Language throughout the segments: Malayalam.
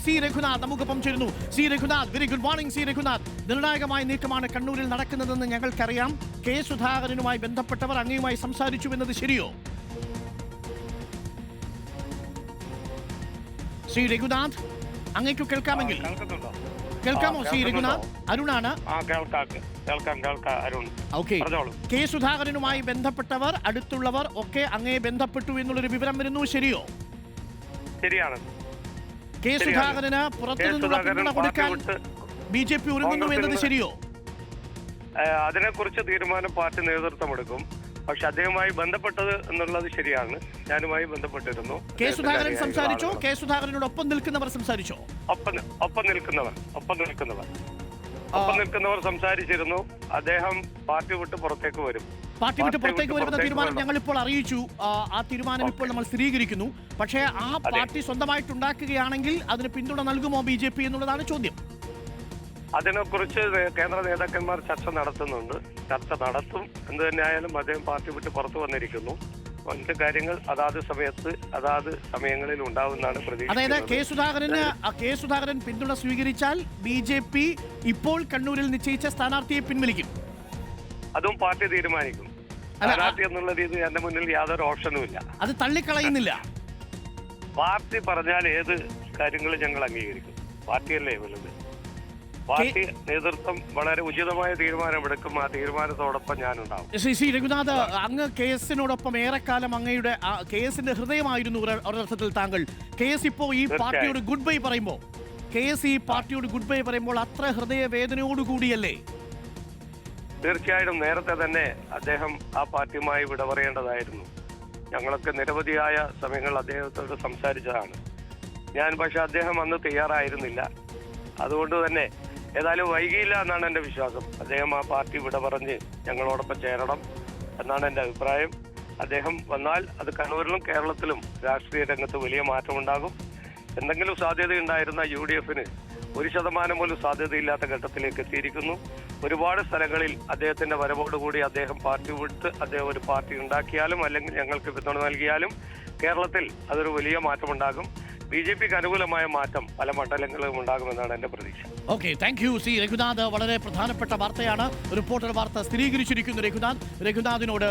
സി രഘുനാഥ് നമുക്കൊപ്പം ചേരുന്നു. C Raghunath, very good morning C Raghunath. നിർണായകമായ നീക്കമാണ് കണ്ണൂരിൽ നടക്കുന്നതെന്ന് ഞങ്ങൾക്കറിയാം. കെ സുധാകരനുമായി ബന്ധപ്പെട്ടവർ അങ്ങയുമായി സംസാരിച്ചു എന്നത് ശരിയോ? ശ്രീ രഘുനാഥ്, അങ്ങേക്ക് കേൾക്കാമെങ്കിൽ കേൾക്കാമോ? ശ്രീ രഘുനാഥ്, അരുണാണ്. ഓക്കെ, കെ സുധാകരനുമായി ബന്ധപ്പെട്ടവർ, അടുത്തുള്ളവർ ഒക്കെ അങ്ങയെ ബന്ധപ്പെട്ടു എന്നുള്ളൊരു വിവരം വരുന്നു, ശരിയോ? ശരിയാണ്. കെ സുധാകരന് പുറത്തുനിന്നുള്ള പിന്തുണ കൊടുക്കാൻ BJP ഒരുങ്ങുന്നു എന്നത് ശരിയോ? അതിനെക്കുറിച്ച് തീരുമാനം പാർട്ടി നേതൃത്വം എടുക്കും. പക്ഷെ അദ്ദേഹവുമായി ബന്ധപ്പെട്ടത് എന്നുള്ളത് ശരിയാണ്. ഞാനുമായി ബന്ധപ്പെട്ടിരുന്നു. കെ സുധാകരൻ സംസാരിച്ചോ? കെ സുധാകരനോടൊപ്പം നിൽക്കുന്നവർ സംസാരിച്ചോ? ഒപ്പം നിൽക്കുന്നവർ സംസാരിച്ചിരുന്നു. അദ്ദേഹം പാർട്ടി വിട്ട് പുറത്തേക്ക് വരും. പാർട്ടി വിട്ട് പുറത്തേക്ക് വരുന്ന തീരുമാനം ഞങ്ങൾ ഇപ്പോൾ അറിയിച്ചു. ആ തീരുമാനം ഇപ്പോൾ നമ്മൾ സ്ഥിരീകരിക്കുന്നു. പക്ഷേ ആ പാർട്ടി സ്വന്തമായിട്ടുണ്ടാക്കുകയാണെങ്കിൽ അതിന് പിന്തുണ നൽകുമോ BJP എന്നുള്ളതാണ് ചോദ്യം. അതിനെക്കുറിച്ച് കേന്ദ്ര നേതാക്കന്മാർ ചർച്ച നടത്തുന്നുണ്ട്. ചർച്ച നടത്തും. എന്ത് തന്നെയായാലും അദ്ദേഹം പാർട്ടി വിട്ട് പുറത്തു വന്നിരിക്കുന്നു. മറ്റ് കാര്യങ്ങൾ അതാത് സമയങ്ങളിൽ ഉണ്ടാവുന്നതാണ് പ്രതീക്ഷ. അതായത് കെ സുധാകരൻ പിന്തുണ സ്വീകരിച്ചാൽ BJP ഇപ്പോൾ കണ്ണൂരിൽ നിശ്ചയിച്ച സ്ഥാനാർത്ഥിയെ പിൻവലിക്കും. അതും പാർട്ടി തീരുമാനിക്കും. സ്ഥാനാർത്ഥി എന്നുള്ള രീതി എന്റെ മുന്നിൽ യാതൊരു ഓപ്ഷനും ഇല്ല. അത് തള്ളിക്കളയുന്നില്ല. പാർട്ടി പറഞ്ഞാൽ ഏത് കാര്യങ്ങളും ഞങ്ങൾ അംഗീകരിക്കും. പാർട്ടിയല്ലേ വലുത്. പാർട്ടി നേതൃത്വം വളരെ ഉചിതമായ തീരുമാനമെടുക്കും. ആ തീരുമാനത്തോടൊപ്പം ഞാനുണ്ടാവും. ശ്രീ രഘുനാഥ്, അങ്ങ് കേസിനോടൊപ്പം ഏറെക്കാലം അങ്ങയുടെ കേസിന്റെ ഹൃദയമായിരുന്നു ഒരർത്ഥത്തിൽ താങ്കൾ. കേസ് ഇപ്പോൾ ഈ പാർട്ടിയോട് ഗുഡ് ബൈ പറയുമ്പോൾ അത്ര ഹൃദയവേദനയോടുകൂടിയല്ലേ? തീർച്ചയായും നേരത്തെ തന്നെ അദ്ദേഹം ആ പാർട്ടിയുമായി വിട പറയേണ്ടതായിരുന്നു. ഞങ്ങളൊക്കെ നിരവധിയായ സമയങ്ങൾ അദ്ദേഹത്തോട് സംസാരിച്ചതാണ്. പക്ഷെ അദ്ദേഹം അന്ന് തയ്യാറായിരുന്നില്ല. അതുകൊണ്ട് തന്നെ ഏതായാലും വൈകിയില്ല എന്നാണ് എൻ്റെ വിശ്വാസം. അദ്ദേഹം ആ പാർട്ടി വിട പറഞ്ഞ് ഞങ്ങളോടൊപ്പം ചേരണം എന്നാണ് എൻ്റെ അഭിപ്രായം. അദ്ദേഹം വന്നാൽ അത് കണ്ണൂരിലും കേരളത്തിലും രാഷ്ട്രീയ രംഗത്ത് വലിയ മാറ്റമുണ്ടാകും. എന്തെങ്കിലും സാധ്യതയുണ്ടായിരുന്ന UDF-ന് 1% പോലും സാധ്യതയില്ലാത്ത ഘട്ടത്തിലേക്ക് എത്തിയിരിക്കുന്നു. ഒരുപാട് സ്ഥലങ്ങളിൽ അദ്ദേഹത്തിന്റെ വരവോടുകൂടി അദ്ദേഹം പാർട്ടി വിട്ട് അദ്ദേഹം ഒരു പാർട്ടി ഉണ്ടാക്കിയാലും അല്ലെങ്കിൽ ഞങ്ങൾക്ക് പിന്തുണ നൽകിയാലും കേരളത്തിൽ അതൊരു വലിയ മാറ്റമുണ്ടാകും. BJPക്ക് അനുകൂലമായ മാറ്റം പല മണ്ഡലങ്ങളിലും ഉണ്ടാകുമെന്നാണ് എന്റെ പ്രതീക്ഷ. Okay, thank you C Raghunath. വളരെ പ്രധാനപ്പെട്ട വാർത്തയാണ്. റിപ്പോർട്ടർ വാർത്ത സ്ഥിരീകരിച്ചിരിക്കുന്നു. രഘുനാഥിനോട്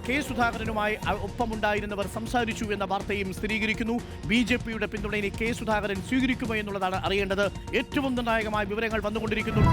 കെ സുധാകരനുമായി ഒപ്പമുണ്ടായിരുന്നവർ സംസാരിച്ചു എന്ന വാർത്തയും സ്ഥിരീകരിക്കുന്നു. BJPയുടെ പിന്തുണ ഇനി കെ സുധാകരൻ സ്വീകരിക്കുമോ എന്നുള്ളതാണ് അറിയേണ്ടത്. ഏറ്റവും നിർണായകമായ വിവരങ്ങൾ വന്നുകൊണ്ടിരിക്കുന്നു.